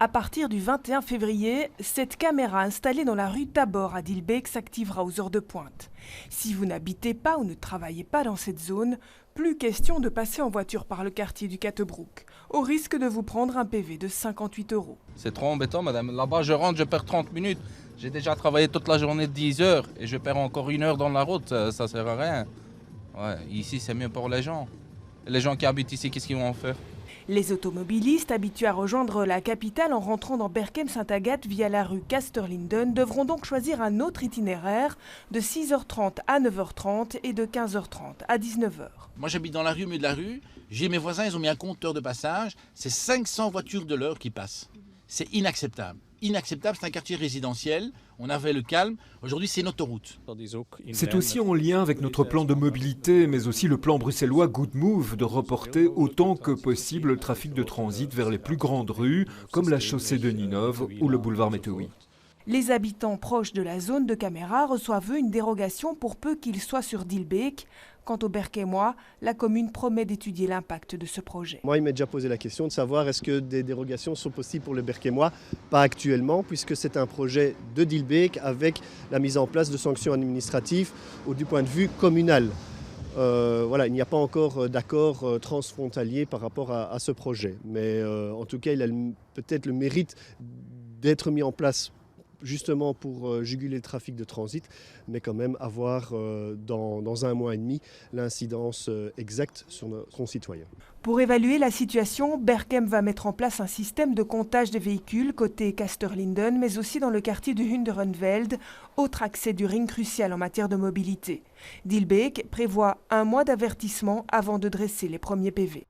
À partir du 21 février, cette caméra installée dans la rue Tabor à Dilbeek s'activera aux heures de pointe. Si vous n'habitez pas ou ne travaillez pas dans cette zone, plus question de passer en voiture par le quartier du Katebroek, au risque de vous prendre un PV de 58 €. C'est trop embêtant, madame. Là-bas, je rentre, je perds 30 minutes. J'ai déjà travaillé toute la journée de 10 heures et je perds encore 1 heure dans la route. Ça sert à rien. Ouais, ici, c'est mieux pour les gens. Les gens qui habitent ici, qu'est-ce qu'ils vont en faire? Les automobilistes habitués à rejoindre la capitale en rentrant dans Berchem-Saint-Agathe via la rue Casterlinden devront donc choisir un autre itinéraire de 6h30 à 9h30 et de 15h30 à 19h. Moi j'habite dans la rue, au milieu de la rue, j'ai mes voisins, ils ont mis un compteur de passage, c'est 500 voitures de l'heure qui passent. C'est inacceptable. Inacceptable, c'est un quartier résidentiel, on avait le calme, aujourd'hui c'est une autoroute. C'est aussi en lien avec notre plan de mobilité, mais aussi le plan bruxellois Good Move de reporter autant que possible le trafic de transit vers les plus grandes rues, comme la chaussée de Ninove ou le boulevard Météoui. Les habitants proches de la zone de caméra reçoivent eux une dérogation pour peu qu'ils soient sur Dilbeek. Quant au Berkemois, la commune promet d'étudier l'impact de ce projet. Moi, il m'est déjà posé la question de savoir est-ce que des dérogations sont possibles pour le Berkemois. Pas actuellement, puisque c'est un projet de Dilbeek avec la mise en place de sanctions administratives du point de vue communal. Voilà, il n'y a pas encore d'accord transfrontalier par rapport à ce projet. Mais en tout cas, il a peut-être le mérite d'être mis en place justement pour juguler le trafic de transit, mais quand même avoir dans 1 mois et demi l'incidence exacte sur nos concitoyens. Pour évaluer la situation, Berchem va mettre en place un système de comptage des véhicules côté Casterlinden, mais aussi dans le quartier du Hunderenveld, autre accès du ring crucial en matière de mobilité. Dilbeek prévoit 1 mois d'avertissement avant de dresser les premiers PV.